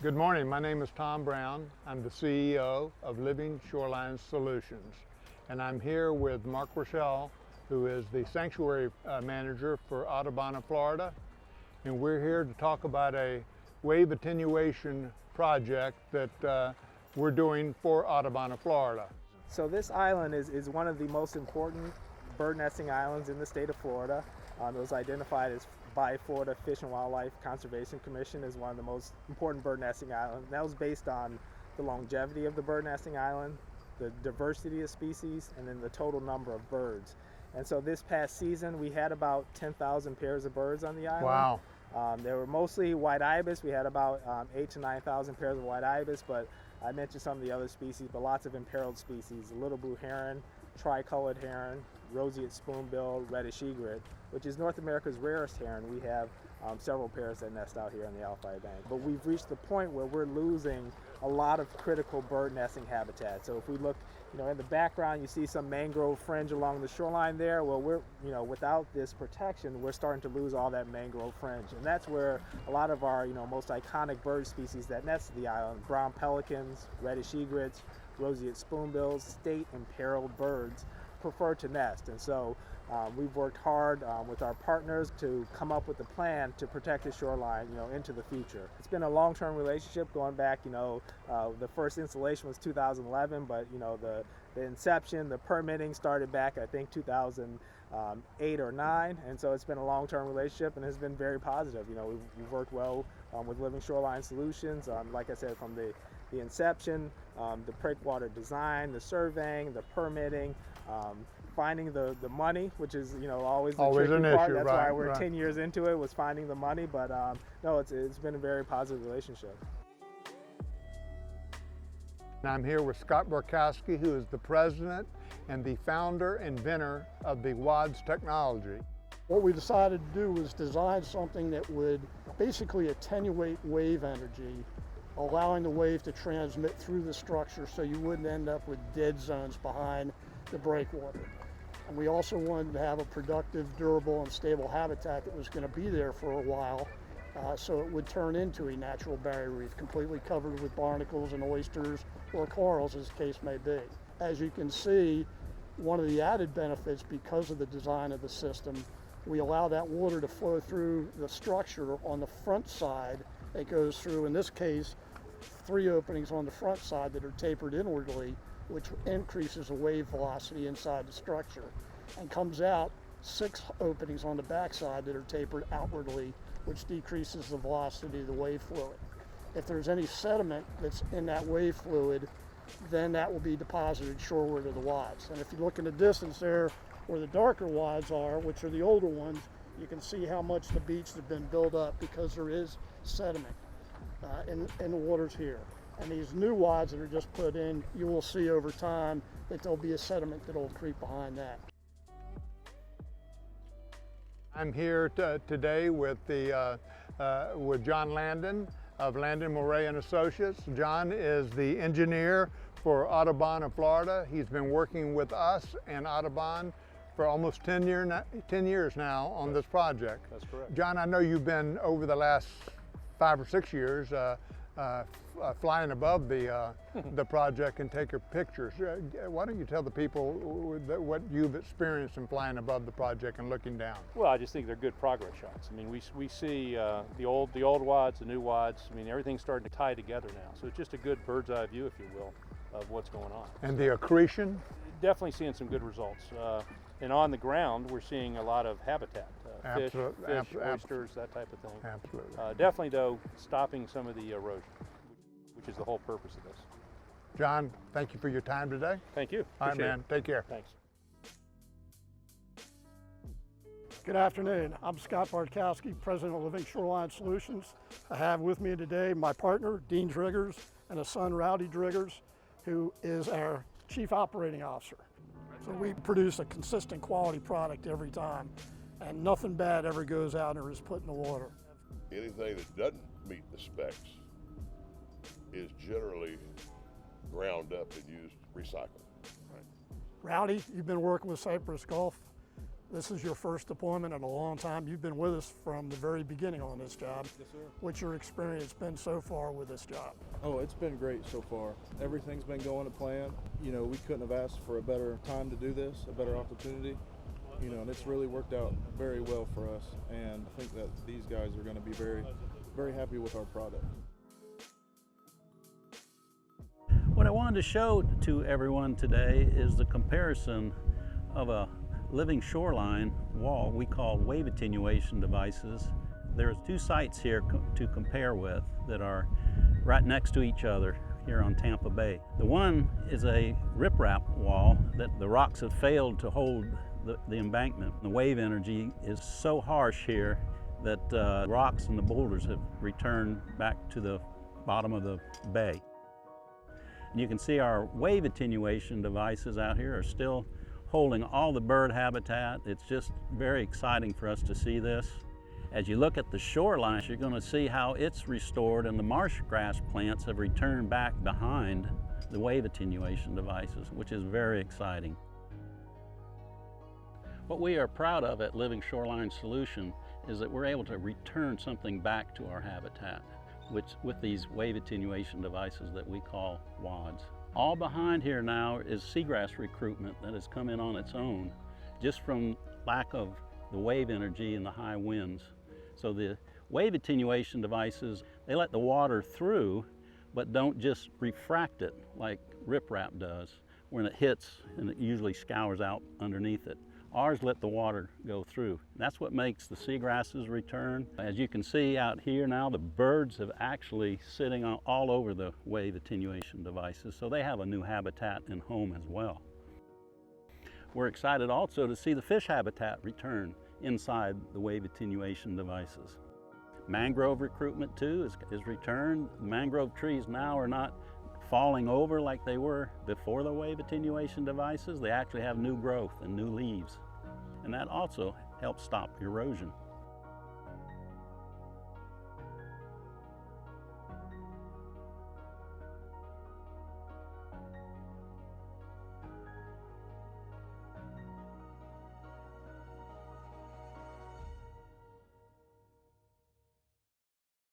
Good morning, my name is Tom Brown. I'm the CEO of Living Shoreline Solutions, and I'm here with Mark Rochelle, who is the Sanctuary Manager for Audubon, Florida. And we're here to talk about a wave attenuation project that we're doing for Audubon, Florida. So this island is one of the most important bird nesting islands in the state of Florida. It was identified by Florida Fish and Wildlife Conservation Commission as one of the most important bird nesting islands. That was based on the longevity of the bird nesting island, the diversity of species, and then the total number of birds. And so this past season we had about 10,000 pairs of birds on the island. Wow. They were mostly white ibis. We had about 8,000 to 9,000 pairs of white ibis, but I mentioned some of the other species, but lots of imperiled species: little blue heron, tricolored heron, roseate spoonbill, reddish egret, which is North America's rarest heron. We have several pairs that nest out here on the Alphi Bank. But we've reached the point where we're losing a lot of critical bird nesting habitat. So if we look, in the background, you see some mangrove fringe along the shoreline there. Well, without this protection, we're starting to lose all that mangrove fringe. And that's where a lot of our, most iconic bird species that nest the island: brown pelicans, reddish egrets, roseate spoonbills, state imperiled birds prefer to nest. And so we've worked hard with our partners to come up with a plan to protect the shoreline, into the future. It's been a long-term relationship going back, the first installation was 2011, but the inception, the permitting started back, I think, 2008 or 9, and so it's been a long-term relationship and has been very positive. We've worked well with Living Shoreline Solutions, like I said, from the inception, the breakwater design, the surveying, the permitting, finding the money, which is always the tricky an part. issue. That's right, why we're right. 10 years into it, was finding the money. But no, it's been a very positive relationship. I'm here with Scott Barkowski, who is the president and the founder and inventor of the WADS technology. What we decided to do was design something that would basically attenuate wave energy, allowing the wave to transmit through the structure so you wouldn't end up with dead zones behind the breakwater. And we also wanted to have a productive, durable, and stable habitat that was going to be there for a while, so it would turn into a natural barrier reef, completely covered with barnacles and oysters or corals, as the case may be. As you can see, one of the added benefits, because of the design of the system, we allow that water to flow through the structure on the front side. It goes through, in this case, 3 openings on the front side that are tapered inwardly, which increases the wave velocity inside the structure, and comes out 6 openings on the back side that are tapered outwardly, which decreases the velocity of the wave fluid. If there's any sediment that's in that wave fluid, then that will be deposited shoreward of the WADS. And if you look in the distance there where the darker WADS are, which are the older ones, you can see how much the beach has been built up because there is sediment in the waters here. And these new WADS that are just put in, you will see over time that there'll be a sediment that will creep behind that. I'm here today with with John Landon of Landon Moray and Associates. John is the engineer for Audubon of Florida. He's been working with us and Audubon for almost 10 years now on this project. That's correct. John, I know you've been over the last 5 or 6 years flying above the project and take your pictures. Why don't you tell the people what you've experienced in flying above the project and looking down? Well, I just think they're good progress shots. I mean, we see the old WADS, the new WADS. I mean, everything's starting to tie together now. So it's just a good bird's eye view, if you will, of what's going on. And the accretion? Definitely seeing some good results. And on the ground, we're seeing a lot of habitat, fish, oysters, that type of thing. Absolutely. Definitely, though, stopping some of the erosion, which is the whole purpose of this. John, thank you for your time today. Thank you. All right, Appreciate man. it. Take care. Thanks. Good afternoon. I'm Scott Barkowski, president of Living Shoreline Solutions. I have with me today my partner, Dean Driggers, and his son, Rowdy Driggers, who is our chief operating officer. So we produce a consistent quality product every time, and nothing bad ever goes out or is put in the water. Anything that doesn't meet the specs is generally ground up and used recycled. Rowdy, you've been working with Cypress Gulf This is your first deployment in a long time. You've been with us from the very beginning on this job. Yes, sir. What's your experience been so far with this job? Oh, it's been great so far. Everything's been going to plan. You know, we couldn't have asked for a better time to do this, a better opportunity. You know, and it's really worked out very well for us. And I think that these guys are going to be very, very happy with our product. What I wanted to show to everyone today is the comparison of a living shoreline wall we call wave attenuation devices. There's two sites here to compare with that are right next to each other here on Tampa Bay. The one is a riprap wall that the rocks have failed to hold the embankment. The wave energy is so harsh here that rocks and the boulders have returned back to the bottom of the bay. And you can see our wave attenuation devices out here are still holding all the bird habitat. It's just very exciting for us to see this. As you look at the shoreline, you're going to see how it's restored and the marsh grass plants have returned back behind the wave attenuation devices, which is very exciting. What we are proud of at Living Shoreline Solution is that we're able to return something back to our habitat, which with these wave attenuation devices that we call WADs. All behind here now is seagrass recruitment that has come in on its own, just from lack of the wave energy and the high winds. So the wave attenuation devices, they let the water through, but don't just refract it like riprap does, when it hits and it usually scours out underneath it. Ours let the water go through. That's what makes the seagrasses return. As you can see out here now, the birds have actually sitting all over the wave attenuation devices, so they have a new habitat and home as well. We're excited also to see the fish habitat return inside the wave attenuation devices. Mangrove recruitment too is returned. Mangrove trees now are not falling over like they were before the wave attenuation devices. They actually have new growth and new leaves. And that also helps stop erosion.